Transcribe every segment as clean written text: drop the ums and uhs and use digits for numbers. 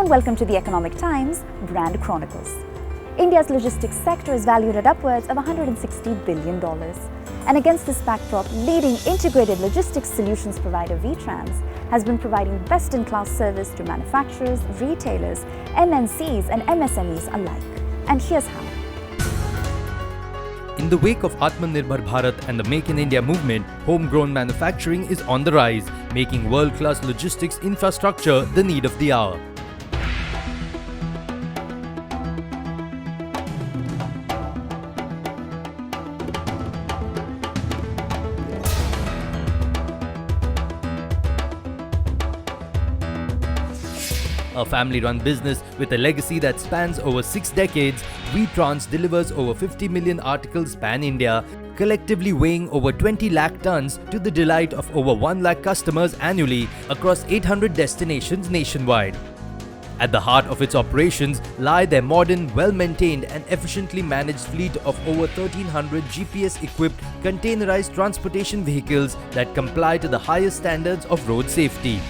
and welcome to the Economic Times Brand Chronicles. India's logistics sector is valued at upwards of $160 billion. And against this backdrop, leading integrated logistics solutions provider VTrans has been providing best-in-class service to manufacturers, retailers, MNCs and MSMEs alike. And here's how. In the wake of Atmanirbhar Bharat and the Make in India movement, homegrown manufacturing is on the rise, making world-class logistics infrastructure the need of the hour. A family-run business with a legacy that spans over 6 decades, VTrans delivers over 50 million articles pan-India, collectively weighing over 20 lakh tons to the delight of over 1 lakh customers annually across 800 destinations nationwide. At the heart of its operations lie their modern, well-maintained and efficiently managed fleet of over 1,300 GPS-equipped containerized transportation vehicles that comply to the highest standards of road safety.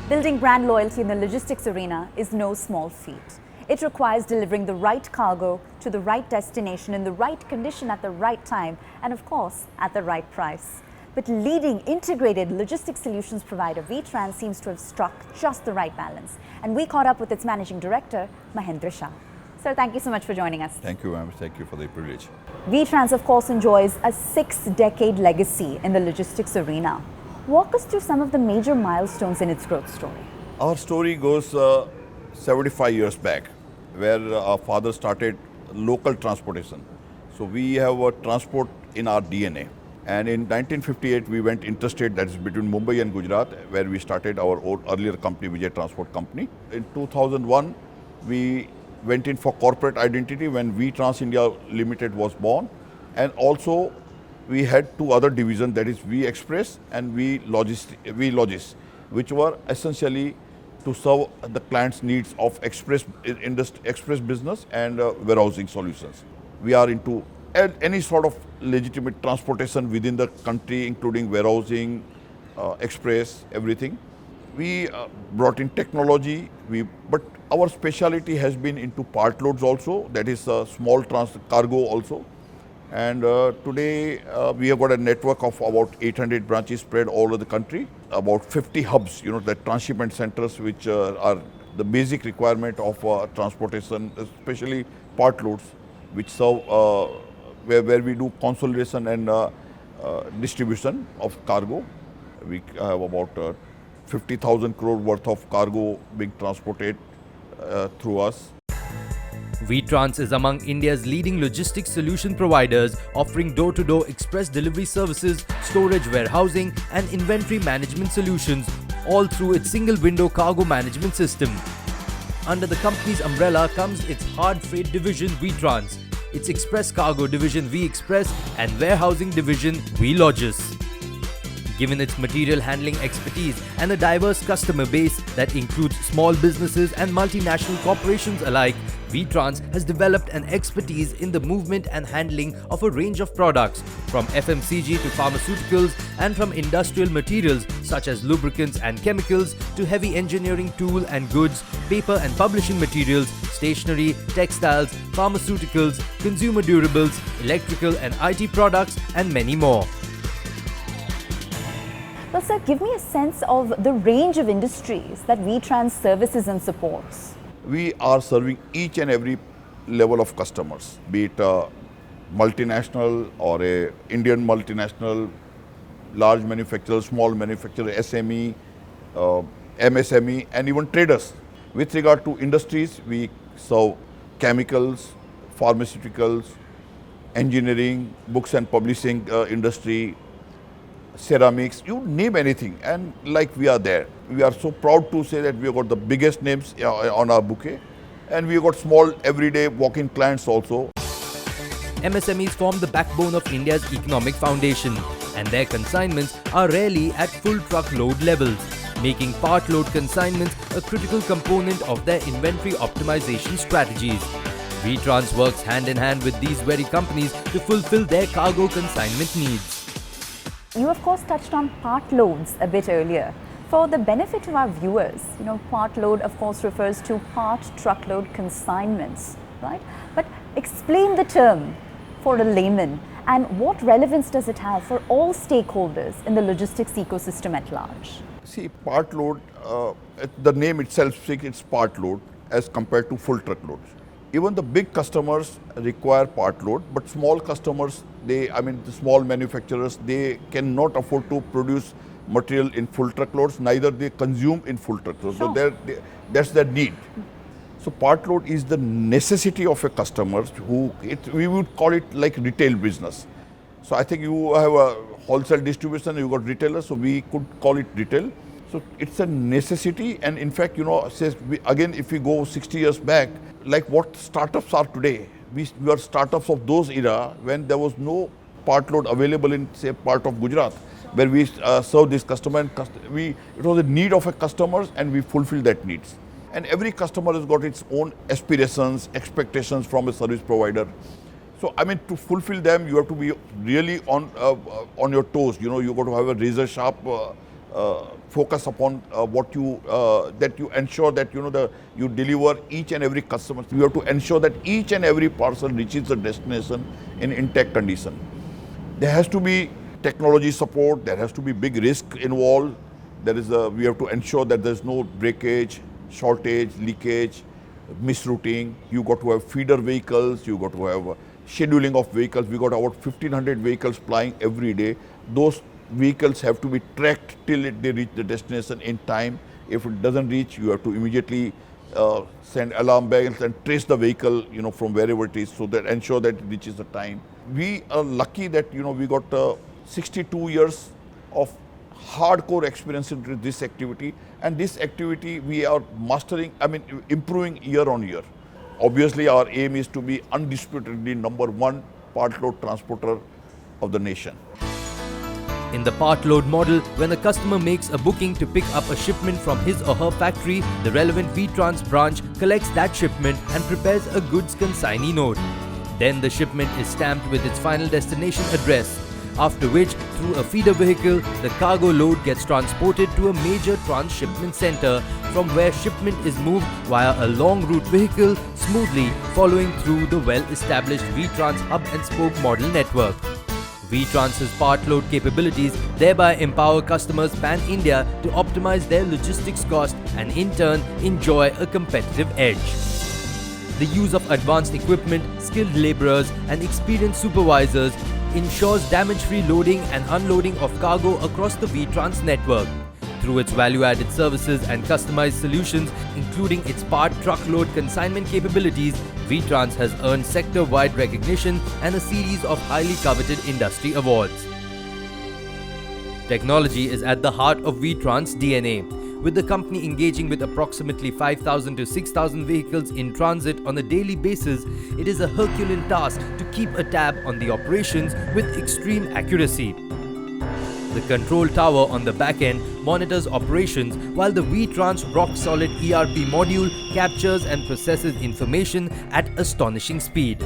Building brand loyalty in the logistics arena is no small feat. It requires delivering the right cargo to the right destination in the right condition at the right time and, of course, at the right price. But leading integrated logistics solutions provider VTrans seems to have struck just the right balance. And we caught up with its managing director, Mahendra Shah. Sir, thank you so much for joining us. Thank you, ma'am. Thank you for the privilege. VTrans, of course, enjoys a 6-decade legacy in the logistics arena. Walk us through some of the major milestones in its growth story. Our story goes 75 years back, where our father started local transportation. So we have a transport in our DNA. And in 1958, we went interstate, that is between Mumbai and Gujarat, where we started our earlier company, Vijay Transport Company. In 2001, we went in for corporate identity when VTrans India Limited was born. And also, we had 2 other divisions, that is V Express and V Logis, which were essentially to serve the client's needs of express business and warehousing solutions. We are into any sort of legitimate transportation within the country, including warehousing, express, everything. We brought in technology, but our specialty has been into part loads also, that is small cargo also. And today we have got a network of about 800 branches spread all over the country, about 50 hubs, the transshipment centers, which are the basic requirement of transportation, especially part loads, which serve where we do consolidation and distribution of cargo. We have about 50,000 crore worth of cargo being transported through us. VTrans is among India's leading logistics solution providers, offering door-to-door express delivery services, storage warehousing and inventory management solutions, all through its single-window cargo management system. Under the company's umbrella comes its hard freight division VTrans, its express cargo division V Express and warehousing division V Logis. Given its material handling expertise and a diverse customer base that includes small businesses and multinational corporations alike, VTrans has developed an expertise in the movement and handling of a range of products, from FMCG to pharmaceuticals and from industrial materials such as lubricants and chemicals to heavy engineering tool and goods, paper and publishing materials, stationery, textiles, pharmaceuticals, consumer durables, electrical and IT products and many more. Well, sir, give me a sense of the range of industries that VTrans services and supports. We are serving each and every level of customers, be it a multinational or a Indian multinational, large manufacturer, small manufacturer, SME, MSME and even traders. With regard to industries, we serve chemicals, pharmaceuticals, engineering, books and publishing industry, ceramics, you name anything, and like we are there. We are so proud to say that we have got the biggest names on our bouquet, and we have got small everyday walk-in clients also. MSMEs form the backbone of India's economic foundation, and their consignments are rarely at full truckload levels, making part load consignments a critical component of their inventory optimization strategies. VTrans works hand in hand with these very companies to fulfill their cargo consignment needs. You, of course, touched on part loads a bit earlier. For the benefit of our viewers, part load of course refers to part truckload consignments, right? But explain the term for a layman and what relevance does it have for all stakeholders in the logistics ecosystem at large? See, part load, the name itself says it's part load as compared to full truckloads. Even the big customers require part load, but small customers, the small manufacturers, they cannot afford to produce material in full truckloads, neither they consume in full truckloads. Sure. So that's their need. So part load is the necessity of a customer we would call it like retail business. So I think you have a wholesale distribution, you got retailers, so we could call it retail. So it's a necessity, and in fact, again, if we go 60 years back, like what startups are today, we are startups of those era when there was no part load available in, say, part of Gujarat, where we serve this customer, and it was a need of a customer, and we fulfill that needs. And every customer has got its own aspirations, expectations from a service provider. So to fulfill them, you have to be really on your toes. You got to have a razor sharp focus upon that you ensure that you deliver each and every customer. You have to ensure that each and every parcel reaches the destination in intact condition. There has to be technology support. There has to be big risk involved. We have to ensure that there is no breakage, shortage, leakage, misrouting. You got to have feeder vehicles. You got to have scheduling of vehicles. We got about 1,500 vehicles plying every day. Those vehicles have to be tracked till they reach the destination in time. If it doesn't reach, you have to immediately send alarm bells and trace the vehicle, from wherever it is, so that ensure that it reaches the time. We are lucky that we got 62 years of hardcore experience into this activity, and this activity we are mastering, improving year on year. Obviously, our aim is to be undisputedly #1 part load transporter of the nation. In the part load model, when a customer makes a booking to pick up a shipment from his or her factory, the relevant VTrans branch collects that shipment and prepares a goods consignee note. Then the shipment is stamped with its final destination address, after which, through a feeder vehicle, the cargo load gets transported to a major transshipment center, from where shipment is moved via a long route vehicle, smoothly following through the well-established VTrans hub and spoke model network. VTrans's part load capabilities thereby empower customers pan-India to optimize their logistics cost and in turn enjoy a competitive edge. The use of advanced equipment, skilled laborers and experienced supervisors ensures damage-free loading and unloading of cargo across the VTrans network. Through its value-added services and customized solutions, including its part truckload consignment capabilities, VTrans has earned sector-wide recognition and a series of highly coveted industry awards. Technology is at the heart of VTrans' DNA. With the company engaging with approximately 5,000 to 6,000 vehicles in transit on a daily basis, it is a Herculean task to keep a tab on the operations with extreme accuracy. The control tower on the back end monitors operations, while the VTrans rock-solid ERP module captures and processes information at astonishing speed.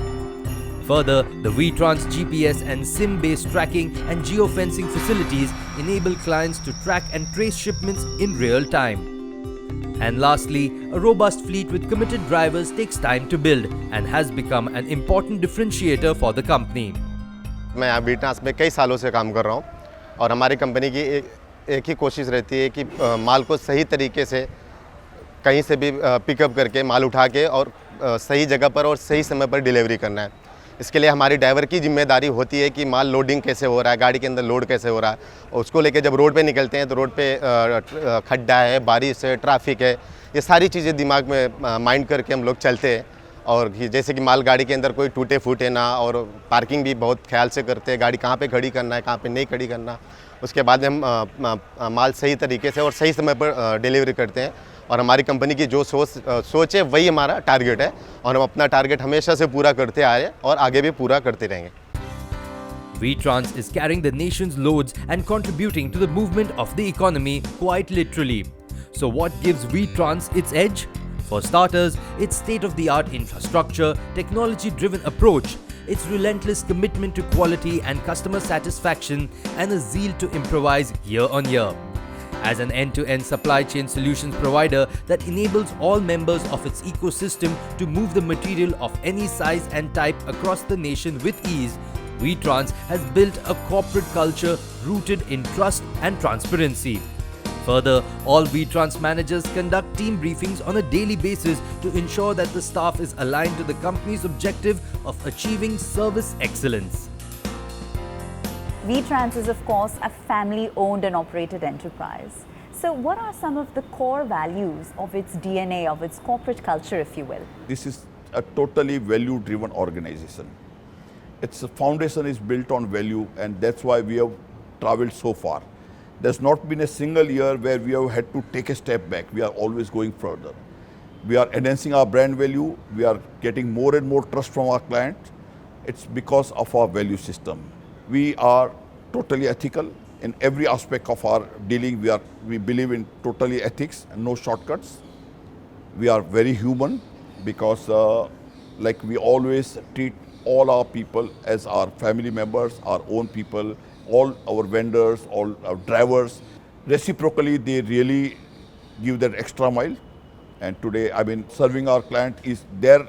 Further, the VTrans GPS and SIM-based tracking and geofencing facilities enable clients to track and trace shipments in real time. And lastly, a robust fleet with committed drivers takes time to build and has become an important differentiator for the company. मैं यहाँ VTrans में कई सालों से काम कर रहा हूँ और हमारी कंपनी की एक ही कोशिश रहती है कि माल को सही तरीके से कहीं से भी पिकअप करके माल उठा के और सही जगह पर और सही समय पर डिलीवरी करना है। इसके लिए हमारी ड्राइवर की जिम्मेदारी होती है कि माल लोडिंग कैसे हो रहा है, गाड़ी के अंदर लोड कैसे हो रहा है, और उसको लेके जब रोड पे निकलते हैं तो रोड पे खड्डा है, बारिश है, ट्रैफिक है, ये सारी चीज़ें दिमाग में माइंड करके हम लोग चलते हैं। और जैसे कि माल गाड़ी के अंदर कोई टूटे फूटे ना, और पार्किंग भी बहुत ख्याल से करते हैं, गाड़ी कहाँ पे खड़ी करना है, कहाँ पे नहीं खड़ी करना। उसके बाद हम माल सही तरीके से और सही समय पर डिलीवरी करते हैं, और हमारी कंपनी की जो सोच है वही हमारा टारगेट है, और हम अपना टारगेट हमेशा से पूरा करते आए और आगे भी पूरा करते रहेंगे। VTrans is carrying the nation's loads and contributing to the movement of the economy quite literally. So what gives VTrans its edge? For starters, its state-of-the-art infrastructure, technology-driven approach, its relentless commitment to quality and customer satisfaction, and a zeal to improvise year on year. As an end-to-end supply chain solutions provider that enables all members of its ecosystem to move the material of any size and type across the nation with ease, VTrans has built a corporate culture rooted in trust and transparency. Further, all VTrans managers conduct team briefings on a daily basis to ensure that the staff is aligned to the company's objective of achieving service excellence. VTrans is, of course, a family-owned and operated enterprise. So what are some of the core values of its DNA, of its corporate culture, if you will? This is a totally value-driven organization. Its foundation is built on value, and that's why we have traveled so far. There's not been a single year where we have had to take a step back. We are always going further. We are enhancing our brand value. We are getting more and more trust from our clients. It's because of our value system. We are totally ethical in every aspect of our dealing. We believe in totally ethics and no shortcuts. We are very human because like we always treat all our people as our family members, our own people, all our vendors, all our drivers. Reciprocally, they really give that extra mile. And today, I mean, serving our client is their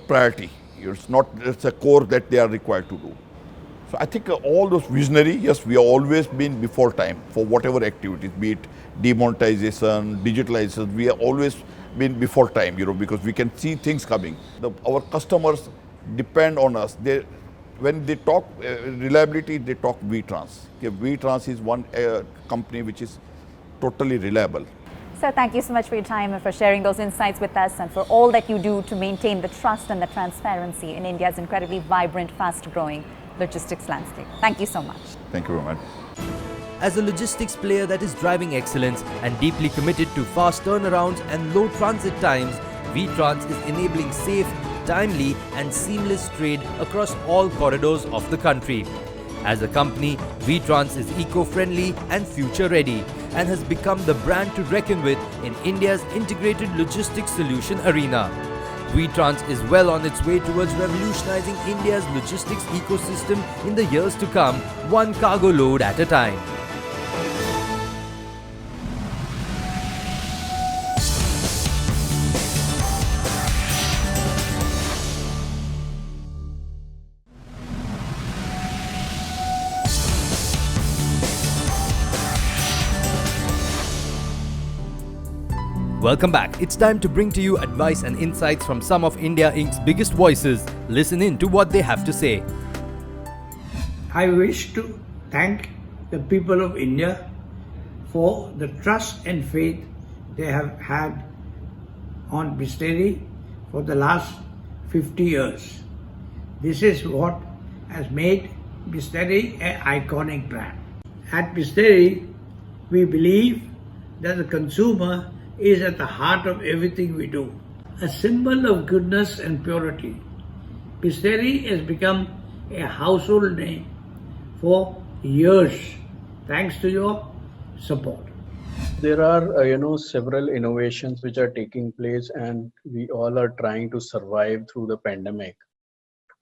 priority. It's a core that they are required to do. So I think all those visionary, yes, we have always been before time for whatever activities, be it demonetization, digitalization, we have always been before time, because we can see things coming. Our customers depend on us. When they talk reliability, they talk VTrans. Okay, VTrans is one company which is totally reliable. Sir, thank you so much for your time and for sharing those insights with us and for all that you do to maintain the trust and the transparency in India's incredibly vibrant, fast-growing logistics landscape. Thank you so much. Thank you very much. As a logistics player that is driving excellence and deeply committed to fast turnarounds and low transit times, VTrans is enabling safe, timely and seamless trade across all corridors of the country. As a company, VTrans is eco-friendly and future-ready and has become the brand to reckon with in India's integrated logistics solution arena. VTrans is well on its way towards revolutionizing India's logistics ecosystem in the years to come, one cargo load at a time. Welcome back. It's time to bring to you advice and insights from some of India Inc.'s biggest voices. Listen in to what they have to say. I wish to thank the people of India for the trust and faith they have had on Bisteri for the last 50 years. This is what has made Bisteri an iconic brand. At Bisteri, we believe that the consumer is at the heart of everything we do. A symbol of goodness and purity, Bisteri has become a household name for years, thanks to your support. There are, several innovations which are taking place, and we all are trying to survive through the pandemic.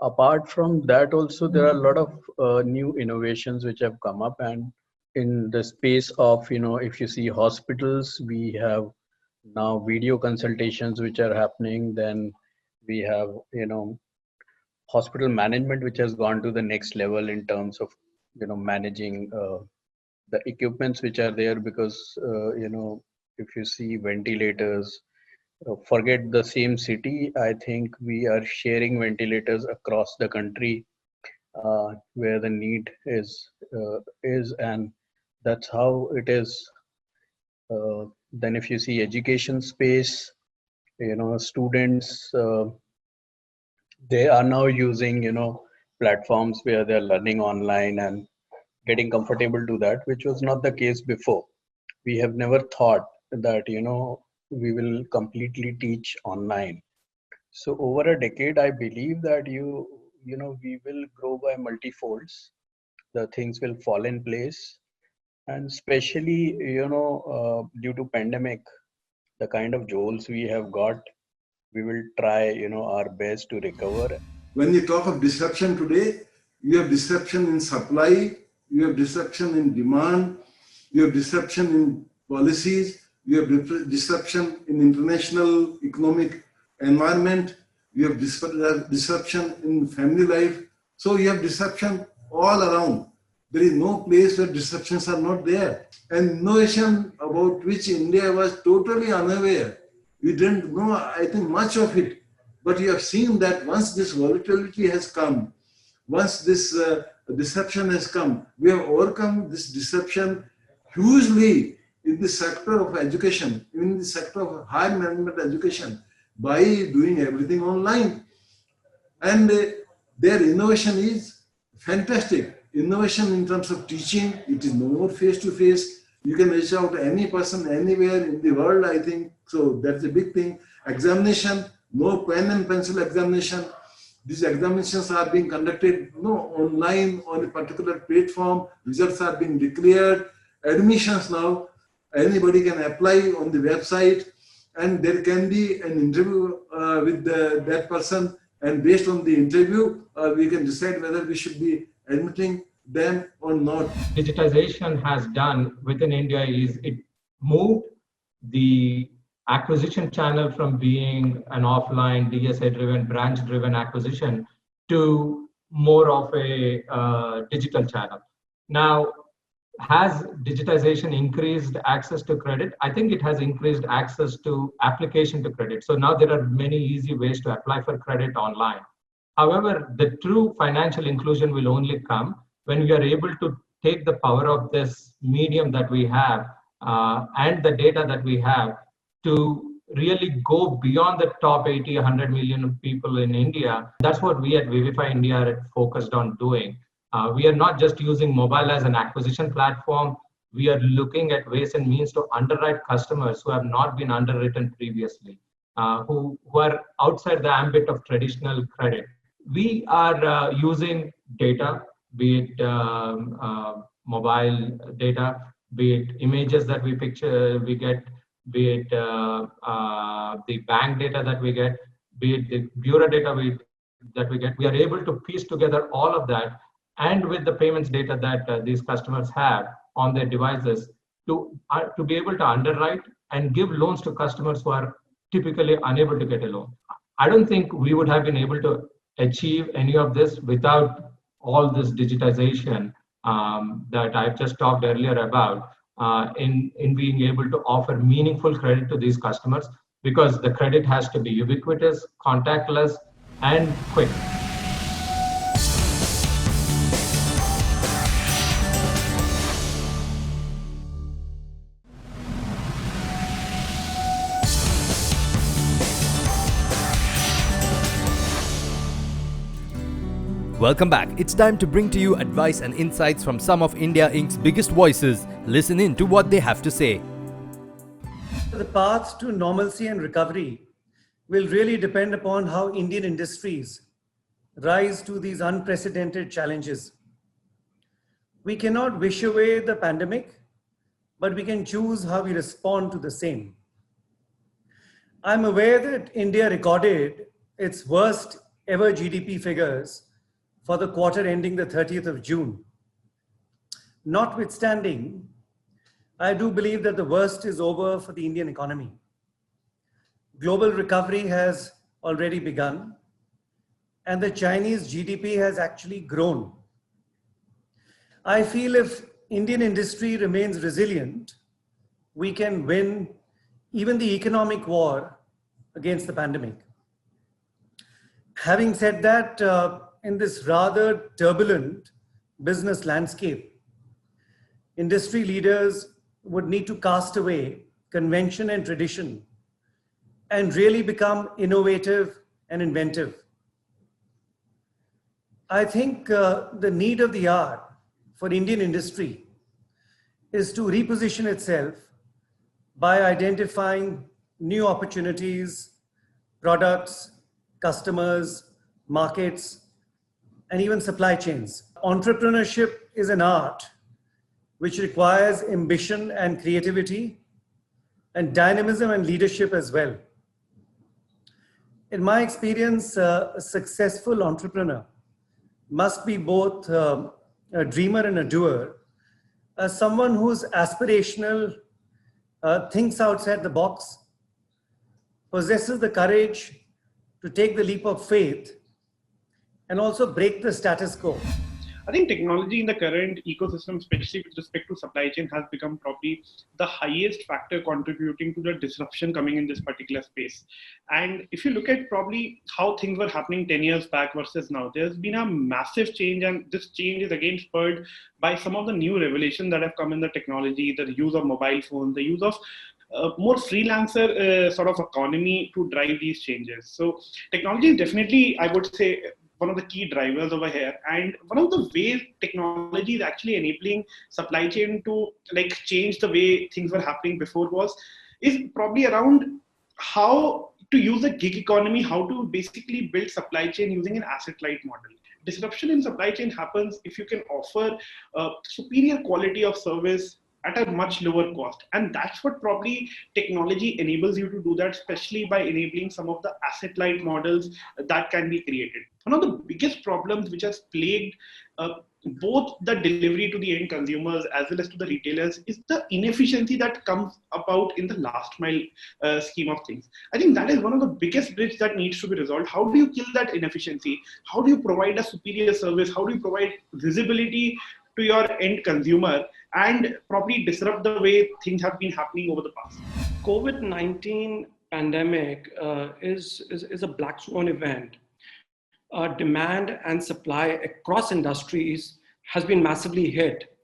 Apart from that, also there are a lot of new innovations which have come up, and in the space of, if you see hospitals, we have now video consultations which are happening. Then we have, hospital management which has gone to the next level in terms of, managing the equipments which are there, because if you see ventilators, forget the same city, I think we are sharing ventilators across the country where the need is, and that's how it is. Then if you see education space, students, they are now using, platforms where they're learning online and getting comfortable to that, which was not the case before. We have never thought that, we will completely teach online. So over a decade, I believe that we will grow by multifolds. The things will fall in place, and especially, due to pandemic, the kind of jolts we have got, we will try, our best to recover. When you talk of disruption today, you have disruption in supply, you have disruption in demand, you have disruption in policies, you have disruption in international economic environment, you have disruption in family life. So you have disruption all around. There is no place where disruptions are not there. And innovation about which India was totally unaware. We didn't know, I think, much of it. But you have seen that once this volatility has come, once this disruption has come, we have overcome this disruption hugely in the sector of education, in the sector of higher management education, by doing everything online. And their innovation is fantastic. Innovation in terms of teaching, it is no more face-to-face. You can reach out to any person anywhere in the world, I think. So that's a big thing. Examination, no pen and pencil examination. These examinations are being conducted online on a particular platform. Results are being declared. Admissions now, anybody can apply on the website, and there can be an interview with that person. And based on the interview, we can decide whether we should be admitting them or not. Digitization has done within India is it moved the acquisition channel from being an offline DSA-driven, branch-driven acquisition to more of a digital channel. Now, has digitization increased access to credit? I think it has increased access to application to credit. So now there are many easy ways to apply for credit online. However, the true financial inclusion will only come when we are able to take the power of this medium that we have and the data that we have to really go beyond the top 80, 100 million people in India. That's what we at Vivify India are focused on doing. We are not just using mobile as an acquisition platform. We are looking at ways and means to underwrite customers who have not been underwritten previously, who are outside the ambit of traditional credit. We are using data, be it mobile data, be it images that we get, be it the bank data that we get, be it the bureau data that we get. We are able to piece together all of that, and with the payments data that these customers have on their devices to be able to underwrite and give loans to customers who are typically unable to get a loan. I don't think we would have been able to achieve any of this without all this digitization that I've just talked earlier about in being able to offer meaningful credit to these customers, because the credit has to be ubiquitous, contactless, and quick. Welcome back. It's time to bring to you advice and insights from some of India Inc.'s biggest voices. Listen in to what they have to say. The path to normalcy and recovery will really depend upon how Indian industries rise to these unprecedented challenges. We cannot wish away the pandemic, but we can choose how we respond to the same. I'm aware that India recorded its worst ever GDP figures for the quarter ending the 30th of June. Notwithstanding, I do believe that the worst is over for the Indian economy. Global recovery has already begun, and the Chinese GDP has actually grown. I feel if Indian industry remains resilient, we can win even the economic war against the pandemic. Having said that, in this rather turbulent business landscape, industry leaders would need to cast away convention and tradition and really become innovative and inventive. I think the need of the hour for Indian industry is to reposition itself by identifying new opportunities, products, customers, markets, and even supply chains. Entrepreneurship is an art which requires ambition and creativity and dynamism and leadership as well. In my experience, a successful entrepreneur must be both a dreamer and a doer, someone who's aspirational, thinks outside the box, possesses the courage to take the leap of faith, and also break the status quo. I think technology in the current ecosystem, especially with respect to supply chain, has become probably the highest factor contributing to the disruption coming in this particular space. And if you look at probably how things were happening 10 years back versus now, there's been a massive change, and this change is again spurred by some of the new revelations that have come in the technology, the use of mobile phones, the use of more freelancer sort of economy to drive these changes. So technology is definitely, I would say, one of the key drivers over here. And one of the ways technology is actually enabling supply chain to like change the way things were happening before is probably around how to use the gig economy, how to basically build supply chain using an asset-light model. Disruption in supply chain happens if you can offer superior quality of service at a much lower cost. And that's what probably technology enables you to do that, especially by enabling some of the asset-light models that can be created. One of the biggest problems which has plagued both the delivery to the end consumers as well as to the retailers is the inefficiency that comes about in the last mile scheme of things. I think that is one of the biggest bridges that needs to be resolved. How do you kill that inefficiency? How do you provide a superior service? How do you provide visibility to your end consumer and probably disrupt the way things have been happening over the past? COVID-19 pandemic is a black swan event. Demand and supply across industries has been massively hit.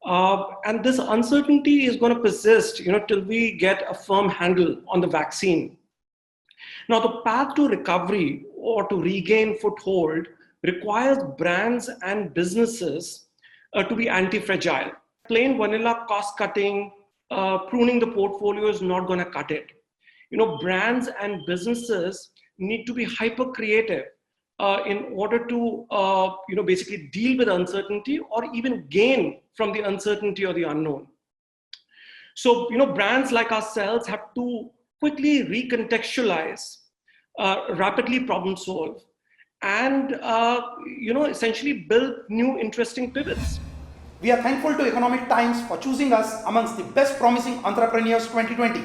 And this uncertainty is going to persist, till we get a firm handle on the vaccine. Now, the path to recovery or to regain foothold requires brands and businesses to be anti-fragile. Plain vanilla cost cutting, pruning the portfolio is not going to cut it. Brands and businesses need to be hyper creative in order to basically deal with uncertainty or even gain from the uncertainty or the unknown. So brands like ourselves have to quickly recontextualize, rapidly problem solve, and essentially build new interesting pivots. We are thankful to Economic Times for choosing us amongst the best promising entrepreneurs 2020.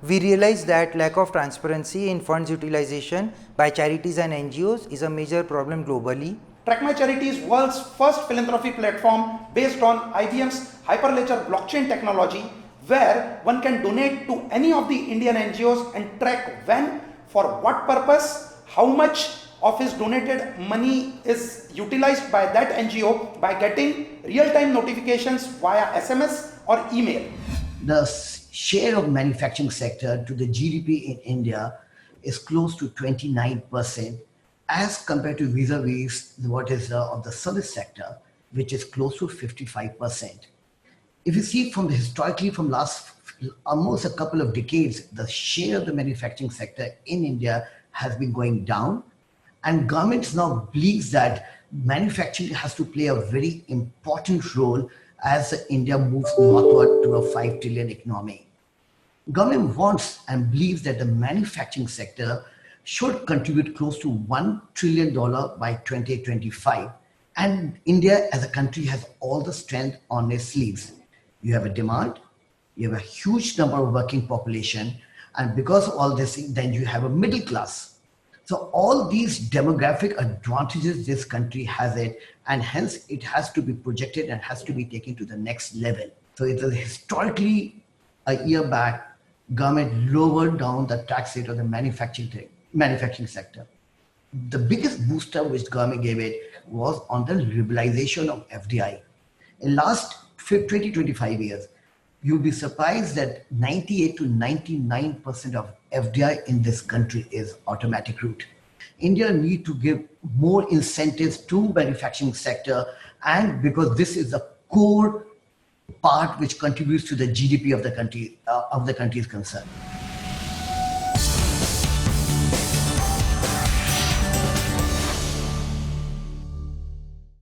We realize that lack of transparency in funds utilization by charities and NGOs is a major problem globally. Track My Charity is world's first philanthropy platform based on IBM's Hyperledger blockchain technology, where one can donate to any of the Indian NGOs and track when, for what purpose, how much of his donated money is utilized by that NGO by getting real-time notifications via SMS or email. The share of manufacturing sector to the GDP in India is close to 29% as compared to vis-a-vis what is of the service sector, which is close to 55%. If you see from historically from last almost a couple of decades, the share of the manufacturing sector in India has been going down, and government now believes that manufacturing has to play a very important role as India moves northward to a 5 trillion economy. Government wants and believes that the manufacturing sector should contribute close to $1 trillion by 2025. And India as a country has all the strength on its sleeves. You have a demand, you have a huge number of working population, and because of all this, then you have a middle class. So all these demographic advantages this country has it, and hence it has to be projected and has to be taken to the next level. So it is historically a year back, government lowered down the tax rate of the manufacturing sector. The biggest booster which government gave it was on the liberalization of FDI. In last 20-25 years, you'll be surprised that 98 to 99% of FDI in this country is automatic route. India need to give more incentives to manufacturing sector, and because this is a core part which contributes to the GDP of the country is concerned.